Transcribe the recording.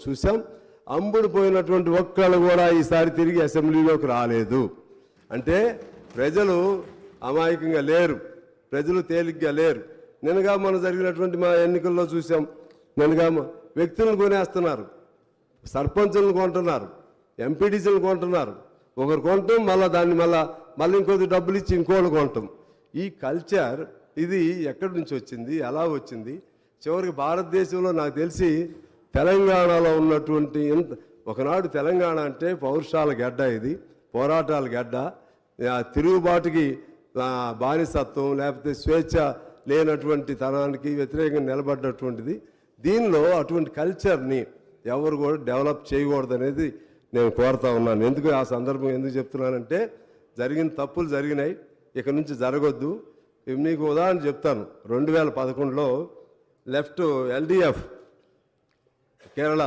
చూసాం. అంబుడు పోయినటువంటి ఒక్కళ్ళు కూడా ఈసారి తిరిగి అసెంబ్లీలోకి రాలేదు. అంటే ప్రజలు అమాయకంగా లేరు, ప్రజలు తేలిగ్గా లేరు. నిన్నగా మనం జరిగినటువంటి మా ఎన్నికల్లో చూసాం. నిన్నగా వ్యక్తులను కొనేస్తున్నారు, సర్పంచులను కొంటున్నారు, ఎంపీటీసీలను కొంటున్నారు. ఒకరు కొంటాం, దాన్ని మళ్ళీ ఇంకొద్ది డబ్బులు ఇచ్చి ఇంకోళ్ళు కొంటాం. ఈ కల్చర్ ఇది ఎక్కడి నుంచి వచ్చింది, ఎలా వచ్చింది? చివరికి భారతదేశంలో నాకు తెలిసి తెలంగాణలో ఉన్నటువంటి ఒకనాడు తెలంగాణ అంటే పౌరుషాల గడ్డ, ఇది పోరాటాల గడ్డ, తిరుగుబాటుకి బానిసత్వం లేకపోతే స్వేచ్ఛ లేనటువంటి తనానికి వ్యతిరేకంగా నిలబడినటువంటిది. దీనిలో అటువంటి కల్చర్ని ఎవరు కూడా డెవలప్ చేయకూడదు అనేది నేను కోరుతా ఉన్నాను. ఎందుకు ఆ సందర్భం ఎందుకు చెప్తున్నానంటే జరిగిన తప్పులు జరిగినాయి, ఇక నుంచి జరగొద్దు. మీకు ఉదాహరణ చెప్తాను. 2011లో లెఫ్ట్ ఎల్డిఎఫ్ కేరళలో